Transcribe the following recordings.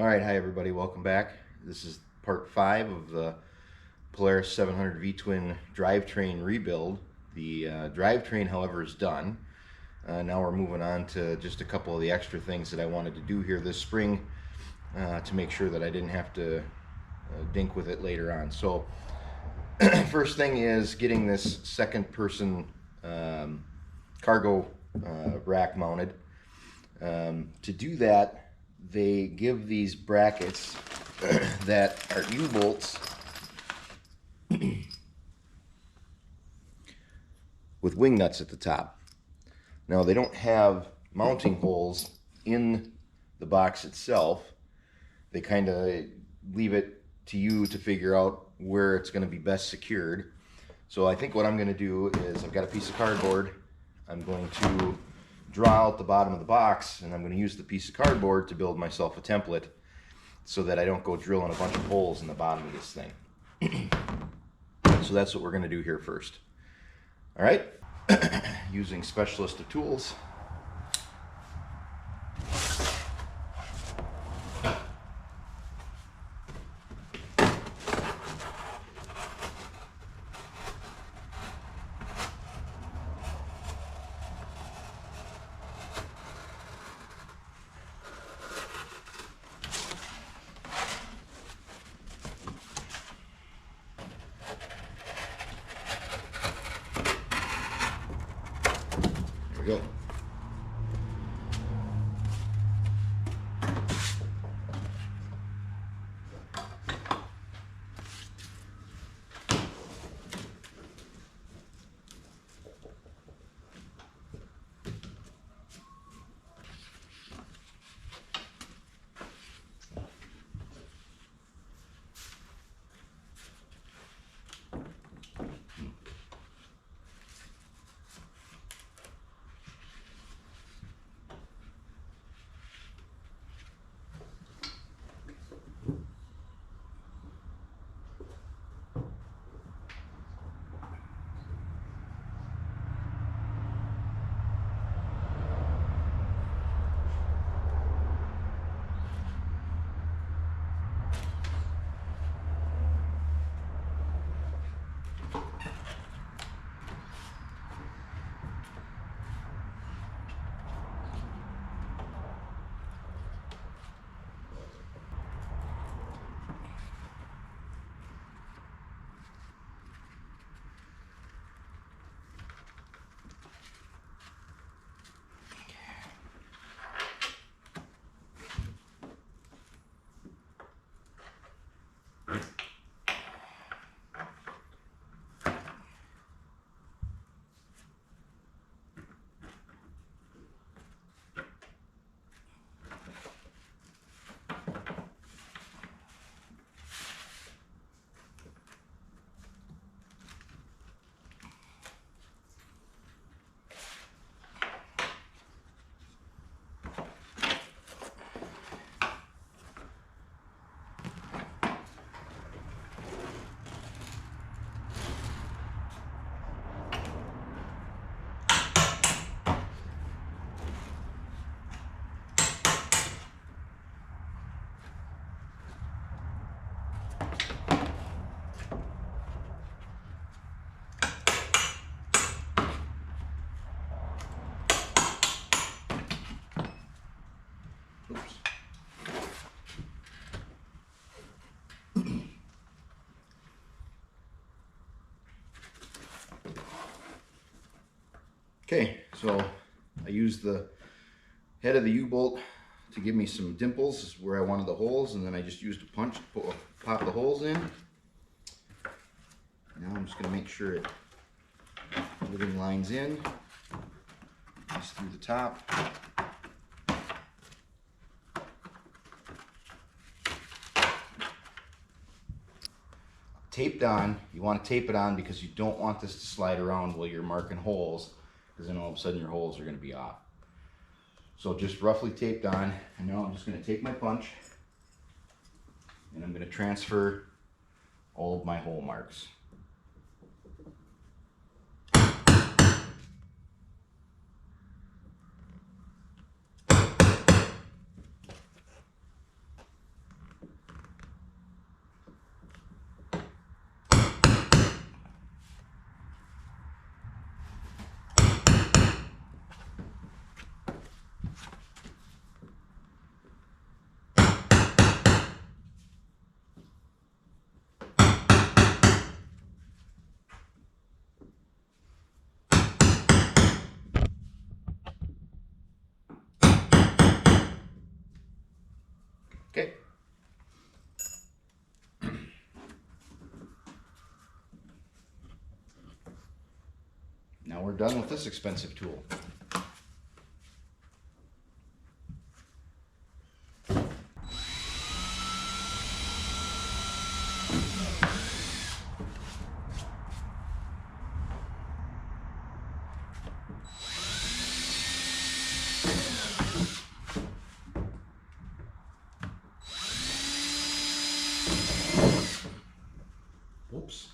All right, hi everybody, welcome back. This is part 5 of the Polaris 700 V-twin drivetrain rebuild. The drivetrain, however, is done. Now we're moving on to just a couple of the extra things that I wanted to do here this spring to make sure that I didn't have to dink with it later on. So first thing is getting this second person cargo rack mounted. To do that, they give these brackets that are U-bolts with wing nuts at the top. Now they don't have mounting holes in the box itself. They kind of leave it to you to figure out where it's going to be best secured. So I think what I'm going to do is I've got a piece of cardboard. I'm going to draw out the bottom of the box, and I'm going to use the piece of cardboard to build myself a template so that I don't go drilling a bunch of holes in the bottom of this thing. So that's what we're going to do here first. All right, using specialist of tools. There we go. Oops. Okay, so I used the head of the U-bolt to give me some dimples where I wanted the holes, and then I just used a punch to pop the holes in. Now I'm just going to make sure everything lines in, just through the top. Taped on. You want to tape it on because you don't want this to slide around while you're marking holes, because then all of a sudden your holes are going to be off. So just roughly taped on, and now I'm just going to take my punch and I'm going to transfer all of my hole marks. Okay. Now we're done with this expensive tool. Whoops.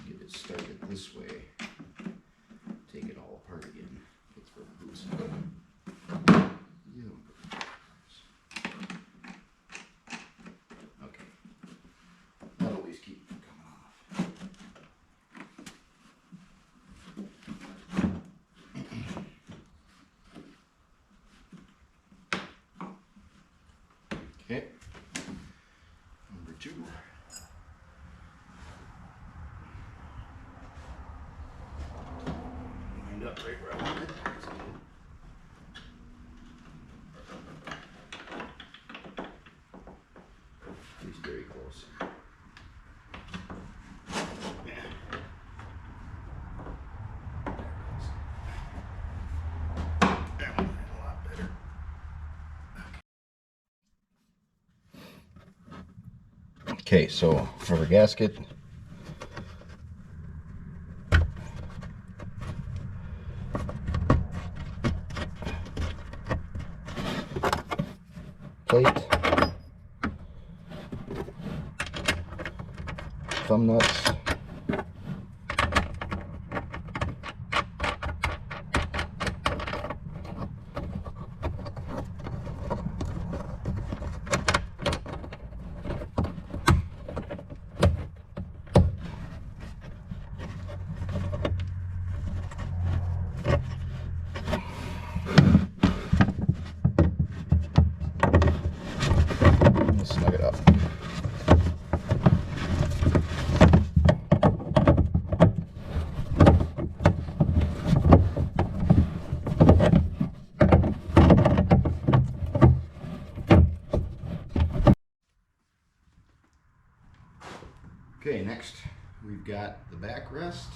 Get it started this way. Take it all apart again. Let's throw the boots in. Okay. That'll always keep them coming off. Okay. Number 2. Lined up right where I want it. He's very close. That one a lot better. Okay, so rubber gasket. Plate. Thumb nuts. Snug it up. Okay, next we've got the backrest.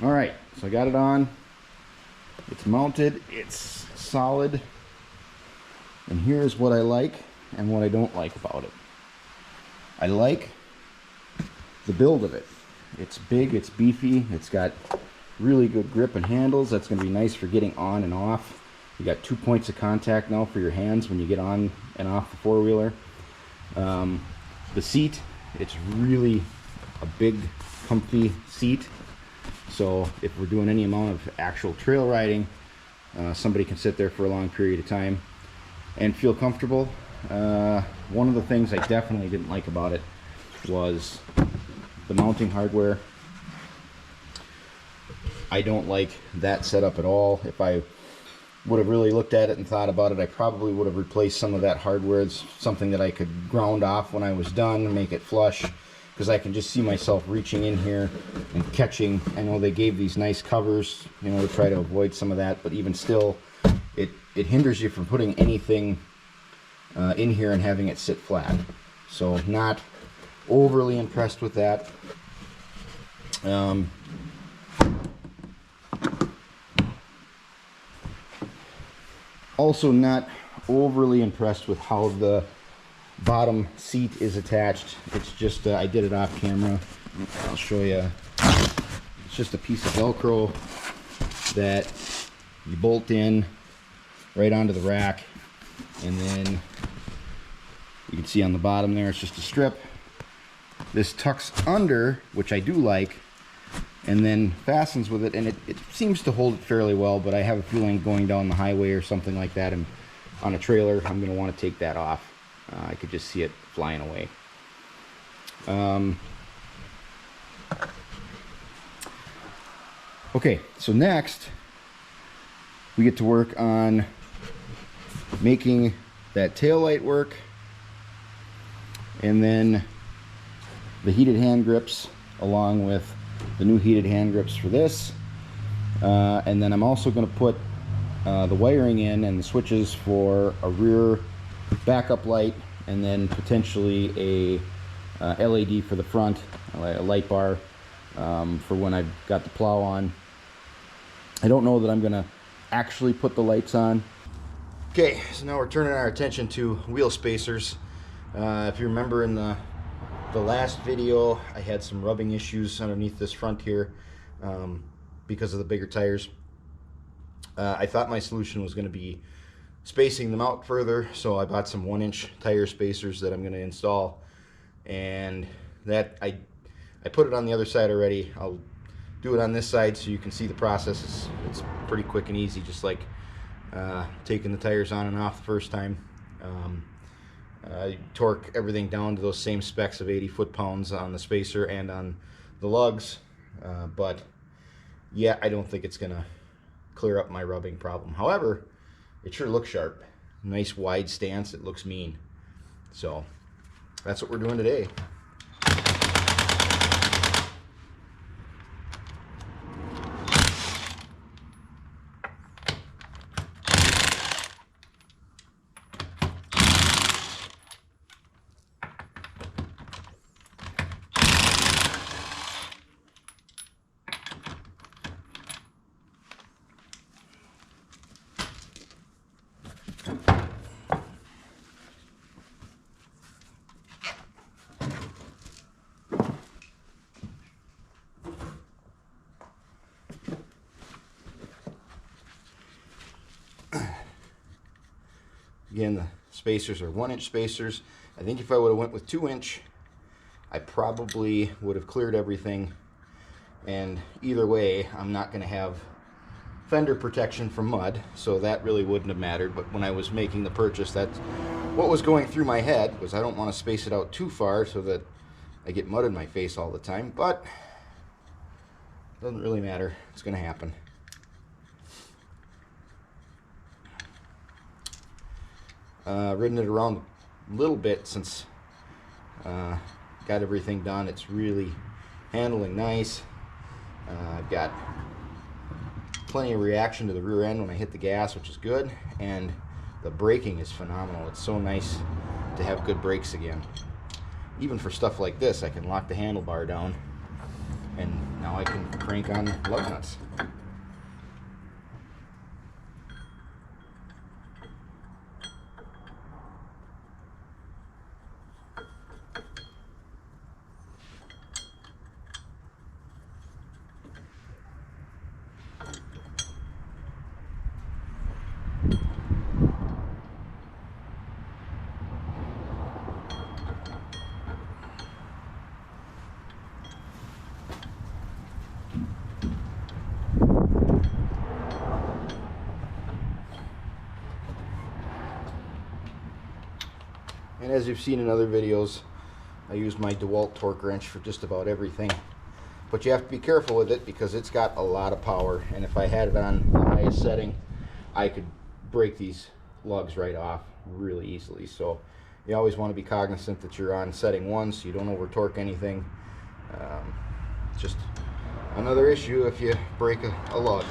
All right, so I got it on. It's mounted, it's solid. And here's what I like and what I don't like about it. I like the build of it. It's big, it's beefy, it's got really good grip and handles. That's going to be nice for getting on and off. You got 2 points of contact now for your hands when you get on and off the four-wheeler. The seat, it's really a big, comfy seat. So if we're doing any amount of actual trail riding, somebody can sit there for a long period of time and feel comfortable. One of the things I definitely didn't like about it was the mounting hardware. I don't like that setup at all. If I would have really looked at it and thought about it, I probably would have replaced some of that hardware. It's something that I could ground off when I was done and make it flush, because I can just see myself reaching in here and catching. I know they gave these nice covers, you know, to try to avoid some of that, but even still, it hinders you from putting anything in here and having it sit flat. So not overly impressed with that. Also not overly impressed with how the bottom seat is attached. It's just, I did it off camera. I'll show you. It's just a piece of Velcro that you bolt in right onto the rack, and then you can see on the bottom there, it's just a strip. This tucks under, which I do like, and then fastens with it, and it seems to hold it fairly well, but I have a feeling going down the highway or something like that and on a trailer, I'm going to want to take that off. I could just see it flying away. Okay, so next we get to work on making that tail light work, and then the heated hand grips along with the new heated hand grips for this, and then I'm also going to put the wiring in and the switches for a rear backup light, and then potentially a LED for the front, a light bar for when I've got the plow on. I don't know that I'm going to actually put the lights on. Okay, so now we're turning our attention to wheel spacers. If you remember in the last video, I had some rubbing issues underneath this front here because of the bigger tires. I thought my solution was going to be spacing them out further, so I bought some 1-inch tire spacers that I'm going to install, and that I put it on the other side already. I'll do it on this side so you can see the process. It's pretty quick and easy, just like taking the tires on and off the first time. Torque everything down to those same specs of 80 foot-pounds on the spacer and on the lugs, but yeah, I don't think it's gonna clear up my rubbing problem. However, it sure looks sharp. Nice wide stance, it looks mean. So that's what we're doing today. Again, the spacers are 1-inch spacers. I think if I would have went with 2-inch, I probably would have cleared everything. And either way, I'm not going to have fender protection from mud, so that really wouldn't have mattered. But when I was making the purchase, that's what was going through my head, was I don't want to space it out too far so that I get mud in my face all the time. But it doesn't really matter. It's going to happen. Ridden it around a little bit since got everything done. It's really handling nice. I've got plenty of reaction to the rear end when I hit the gas, which is good, and the braking is phenomenal. It's so nice to have good brakes again. Even for stuff like this, I can lock the handlebar down, and now I can crank on lug nuts. And as you've seen in other videos, I use my DeWalt torque wrench for just about everything. But you have to be careful with it because it's got a lot of power, and if I had it on the highest setting, I could break these lugs right off really easily. So you always want to be cognizant that you're on setting 1 so you don't over torque anything. Just another issue if you break a lug.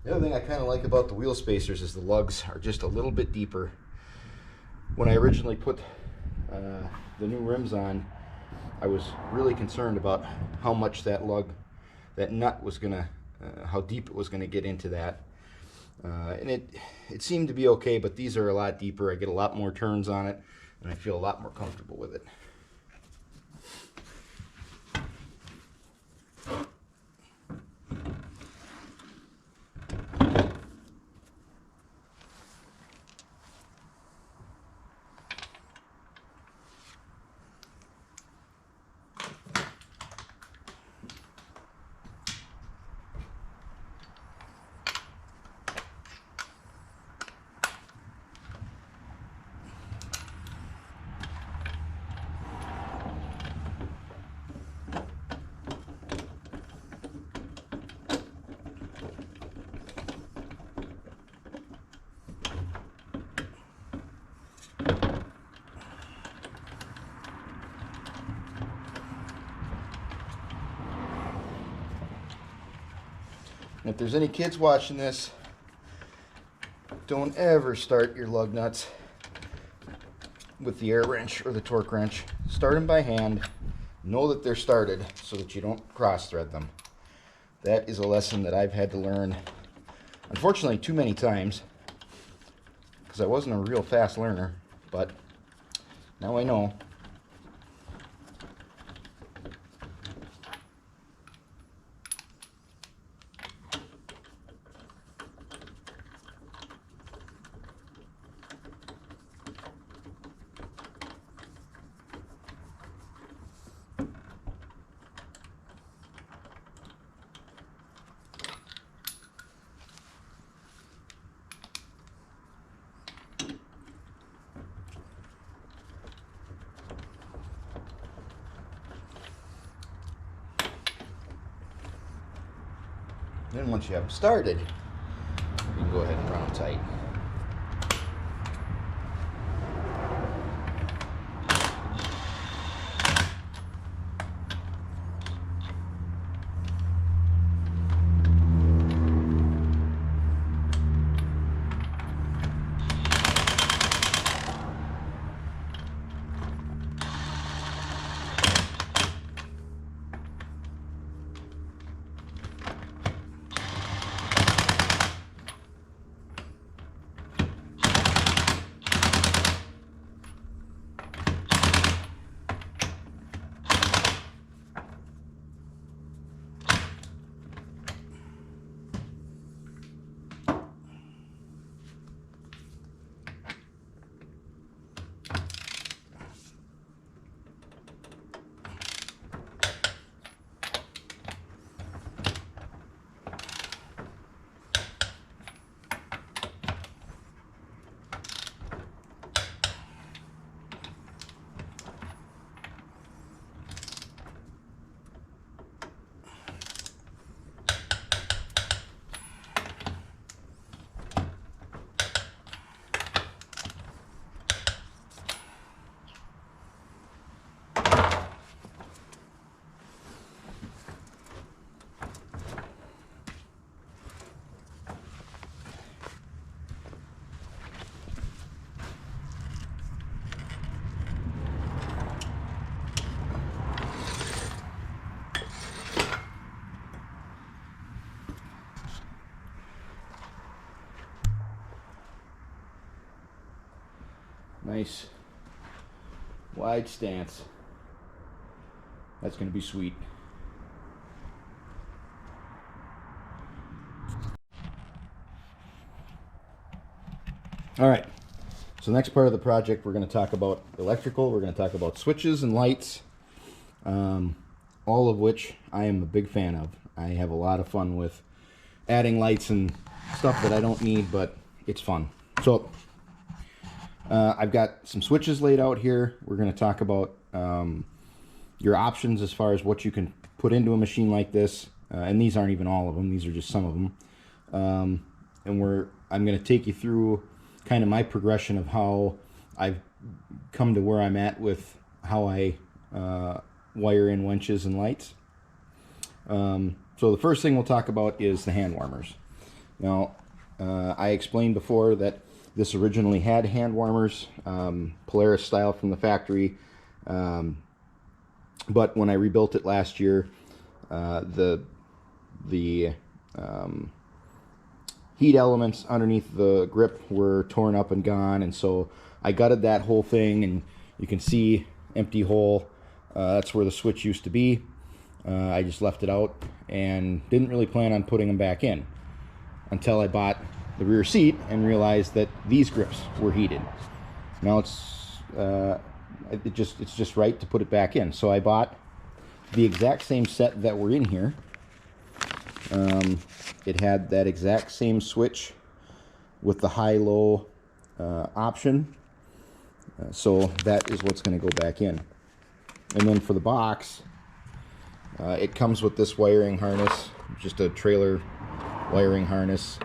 The other thing I kind of like about the wheel spacers is the lugs are just a little bit deeper. When I originally put the new rims on, I was really concerned about how much that nut was gonna, how deep it was gonna get into that. And it seemed to be okay, but these are a lot deeper. I get a lot more turns on it, and I feel a lot more comfortable with it. If there's any kids watching this, don't ever start your lug nuts with the air wrench or the torque wrench. Start them by hand. Know that they're started so that you don't cross thread them. That is a lesson that I've had to learn, unfortunately, too many times, because I wasn't a real fast learner, but now I know. Then once you have them started, you can go ahead and run them tight. Nice wide stance. That's going to be sweet. All right, so next part of the project, we're going to talk about electrical. We're going to talk about switches and lights, all of which I am a big fan of. I have a lot of fun with adding lights and stuff that I don't need, but it's fun. So I've got some switches laid out here. We're going to talk about your options as far as what you can put into a machine like this. And these aren't even all of them. These are just some of them. And I'm going to take you through kind of my progression of how I've come to where I'm at with how I wire in winches and lights. So the first thing we'll talk about is the hand warmers. Now, I explained before that this originally had hand warmers, Polaris style from the factory, but when I rebuilt it last year, the heat elements underneath the grip were torn up and gone, and so I gutted that whole thing, and you can see empty hole. That's where the switch used to be. I just left it out and didn't really plan on putting them back in until I bought the rear seat and realized that these grips were heated. Now it's just right to put it back in. So I bought the exact same set that were in here. It had that exact same switch with the high-low option. So that is what's going to go back in. And then for the box, it comes with this wiring harness, just a trailer wiring harness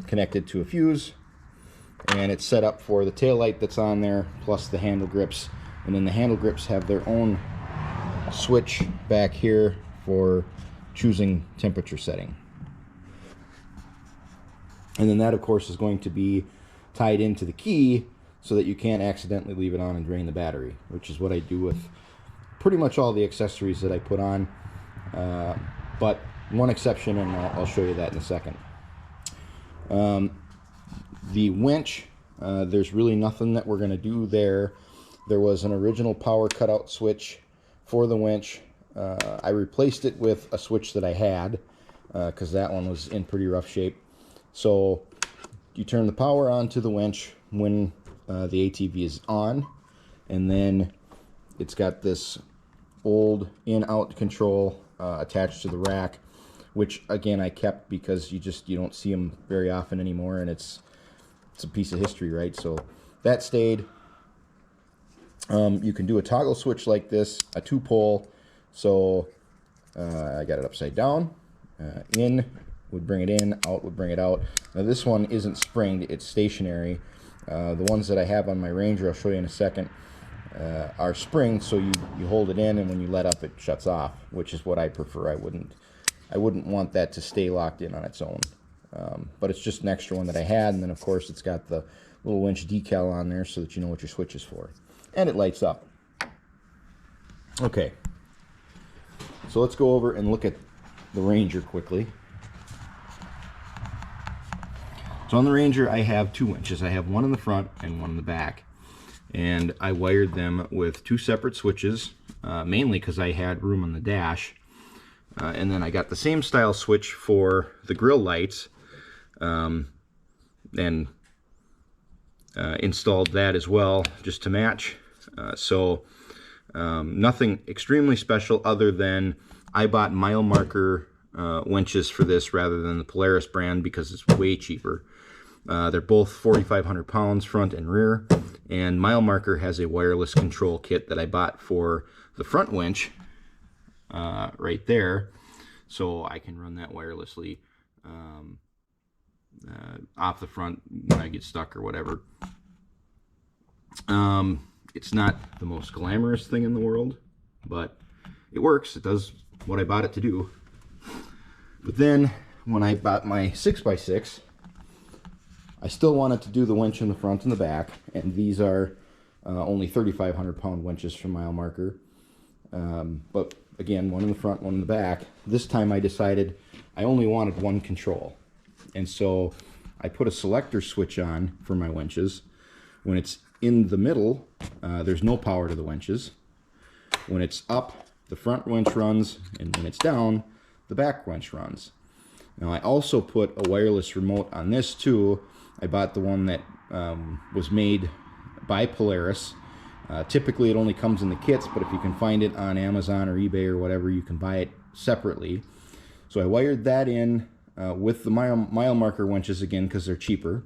connected to a fuse, and it's set up for the tail light that's on there plus the handle grips. And then the handle grips have their own switch back here for choosing temperature setting. And then that, of course, is going to be tied into the key so that you can't accidentally leave it on and drain the battery, which is what I do with pretty much all the accessories that I put on, but one exception, and I'll show you that in a second. The winch, there's really nothing that we're going to do there. There was an original power cutout switch for the winch. I replaced it with a switch that I had because that one was in pretty rough shape. So you turn the power on to the winch when the ATV is on, and then it's got this old in-out control attached to the rack, which again I kept because you don't see them very often anymore, and it's a piece of history, right? So that stayed. You can do a toggle switch like this, a 2-pole. So I got it upside down. In would bring it in, out would bring it out. Now this one isn't springed, it's stationary. The ones that I have on my Ranger, I'll show you in a second, are springed, so you hold it in, and when you let up, it shuts off, which is what I prefer. I wouldn't want that to stay locked in on its own. But it's just an extra one that I had, and then of course it's got the little winch decal on there so that you know what your switch is for. And it lights up. Okay, so let's go over and look at the Ranger quickly. So on the Ranger, I have 2 winches. I have one in the front and one in the back. And I wired them with 2 separate switches, mainly because I had room on the dash. And then I got the same style switch for the grill lights, and installed that as well, just to match. So nothing extremely special other than I bought mile marker winches for this rather than the Polaris brand because it's way cheaper. They're both 4,500 pounds front and rear, and Mile Marker has a wireless control kit that I bought for the front winch right there, so I can run that wirelessly off the front when I get stuck or whatever. It's not the most glamorous thing in the world, but it works. It does what I bought it to do. But then when I bought my 6x6, I still wanted to do the winch in the front and the back, and these are only 3,500 pound winches from Mile Marker. But again, one in the front, one in the back. This time I decided I only wanted one control, and so I put a selector switch on for my winches when it's in the middle, there's no power to the winches. When it's up, the front winch runs, and when it's down, the back winch runs. Now I also put a wireless remote on this too. I bought the one that was made by Polaris. Typically it only comes in the kits, but if you can find it on Amazon or eBay or whatever, you can buy it separately. So I wired that in with the mile marker winches again because they're cheaper.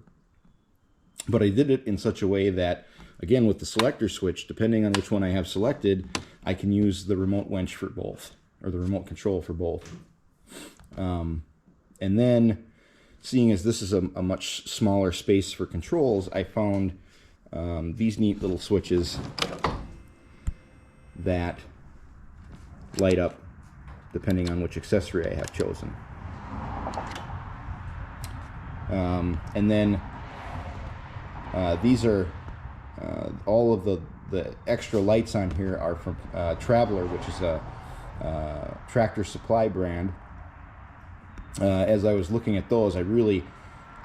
But I did it in such a way that, again, with the selector switch, depending on which one I have selected, I can use the remote winch for both, or the remote control for both. And then, seeing as this is a much smaller space for controls, I found these neat little switches that light up depending on which accessory I have chosen. And then these are all of the extra lights on here are from Traveler, which is a Tractor Supply brand. As I was looking at those, I really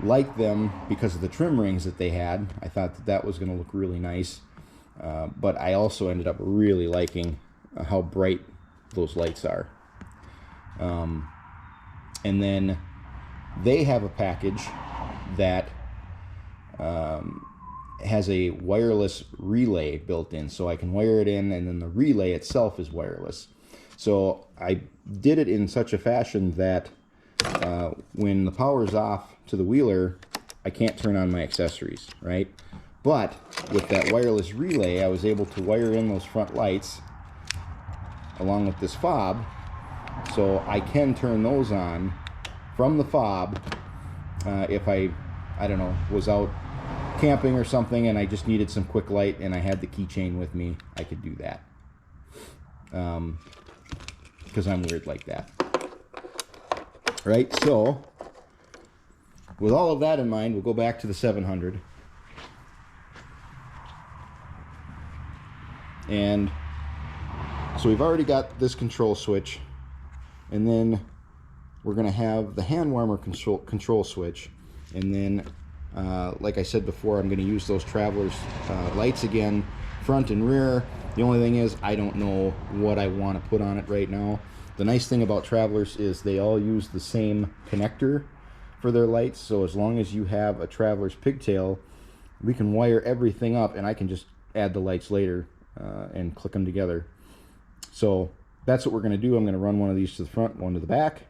liked them because of the trim rings that they had. I thought that was going to look really nice, but I also ended up really liking how bright those lights are. And then they have a package that has a wireless relay built in, so I can wire it in, and then the relay itself is wireless. So I did it in such a fashion that when the power's off to the wheeler, I can't turn on my accessories, right? But with that wireless relay, I was able to wire in those front lights along with this fob, so I can turn those on from the fob if I don't know, was out camping or something and I just needed some quick light and I had the keychain with me. I could do that because I'm weird like that. Right, so with all of that in mind, we'll go back to the 700. And so we've already got this control switch, and then we're going to have the hand warmer control switch, and then like I said before, I'm going to use those Travelers lights again, front and rear. The only thing is I don't know what I want to put on it right now. The nice thing about Travelers is they all use the same connector for their lights, so as long as you have a Travelers pigtail, we can wire everything up and I can just add the lights later and click them together. So that's what we're going to do. I'm going to run one of these to the front, one to the back,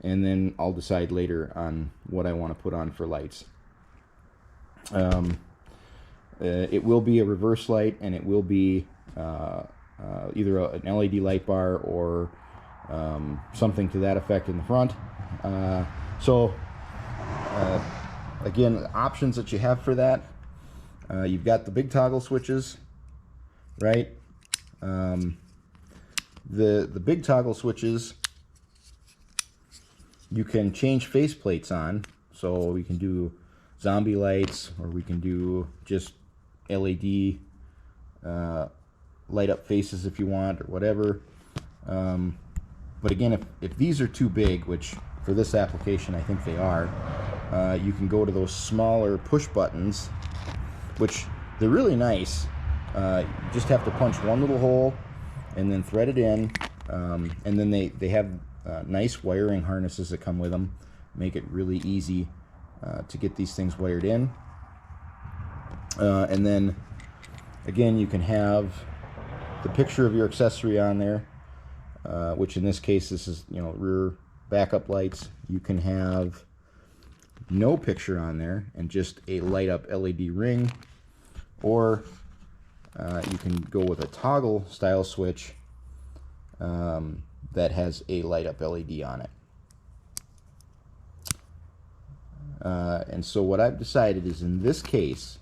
and then I'll decide later on what I want to put on for lights. It will be a reverse light, and it will be either an LED light bar or something to that effect in the front. Again, the options that you have for that, you've got the big toggle switches, right? The big toggle switches, you can change faceplates on, so we can do zombie lights, or we can do just LED light up faces if you want, or whatever. But again, if these are too big, which for this application I think they are, you can go to those smaller push buttons, which they're really nice. You just have to punch one little hole and then thread it in, and then they have nice wiring harnesses that come with them, make it really easy to get these things wired in. And then again, you can have the picture of your accessory on there, which in this case, this is, you know, rear backup lights. You can have no picture on there and just a light up LED ring, or you can go with a toggle style switch that has a light up LED on it. And so what I've decided is, in this case,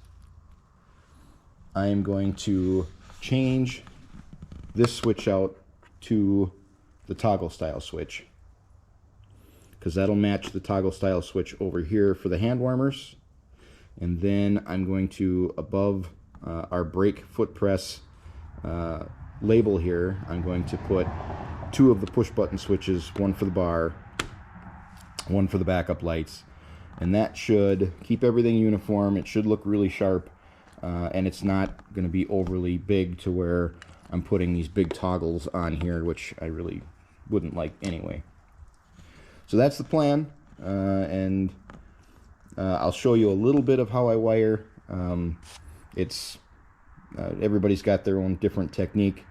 I am going to change this switch out to the toggle style switch, because that'll match the toggle style switch over here for the hand warmers. And then I'm going to, above our brake foot press label here, I'm going to put two of the push button switches, one for the bar, one for the backup lights, and that should keep everything uniform. It should look really sharp. and it's not going to be overly big to where I'm putting these big toggles on here, which I really wouldn't like anyway. So that's the plan, and I'll show you a little bit of how I wire. Everybody's got their own different technique,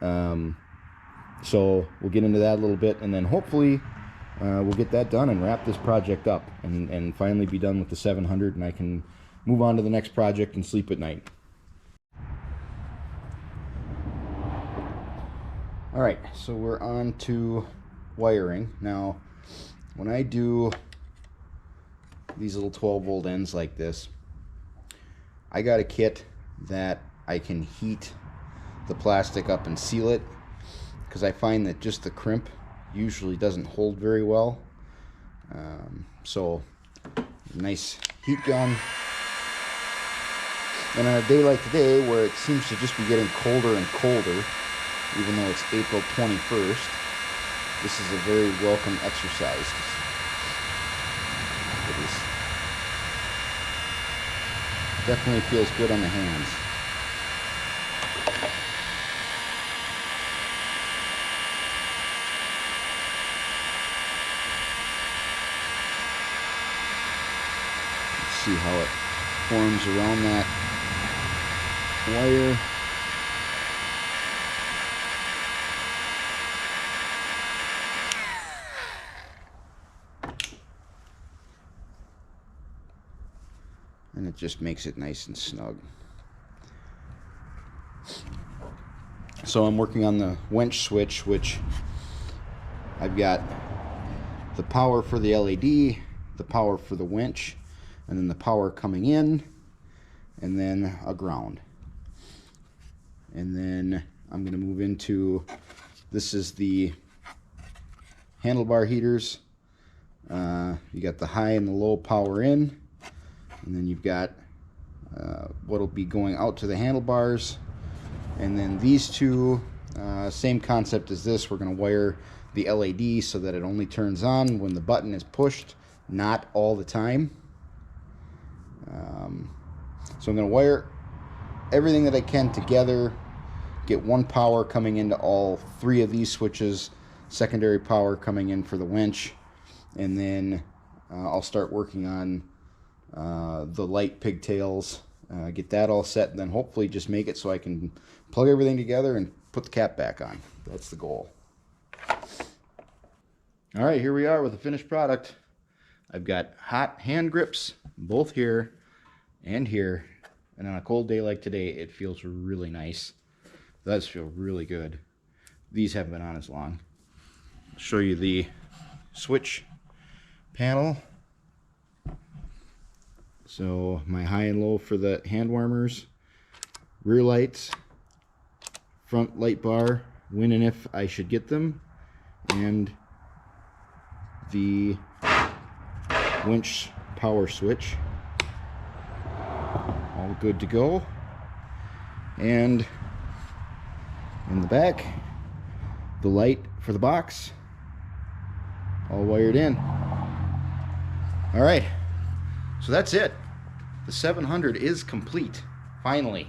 so we'll get into that a little bit, and then hopefully we'll get that done and wrap this project up and finally be done with the 700, and I can move on to the next project and sleep at night. Alright, so we're on to wiring. Now, when I do these little 12-volt ends like this, I got a kit that I can heat the plastic up and seal it, because I find that just the crimp usually doesn't hold very well. So nice heat gun, and on a day like today where it seems to just be getting colder and colder, even though it's April 21st, this is a very welcome exercise. It definitely feels good on the hands. See how it forms around that wire. And it just makes it nice and snug. So I'm working on the winch switch, which I've got the power for the LED, the power for the winch, and then the power coming in, and then a ground. And then I'm going to move into, this is the handlebar heaters. You got the high and the low power in, and then you've got what'll be going out to the handlebars. And then these two, same concept as this, we're going to wire the LED so that it only turns on when the button is pushed, not all the time. So I'm going to wire everything that I can together, get one power coming into all three of these switches, secondary power coming in for the winch, and then I'll start working on the light pigtails, get that all set, and then hopefully just make it so I can plug everything together and put the cap back on. That's the goal. All right, here we are with the finished product. I've got hot hand grips both here and here, and on a cold day like today, it feels really nice. It does feel really good. These haven't been on as long. I'll show you the switch panel. So my high and low for the hand warmers, rear lights, front light bar, when and if I should get them, and the winch power switch. All good to go. And in the back, the light for the box, all wired in. All right, so that's it. The 700 is complete, finally,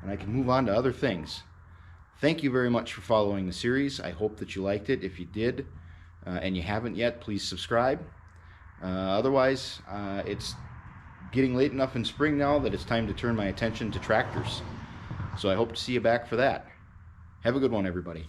and I can move on to other things. Thank you very much for following the series. I hope that you liked it. If you did, and you haven't yet, please subscribe. Otherwise, it's getting late enough in spring now that it's time to turn my attention to tractors. So I hope to see you back for that. Have a good one, everybody.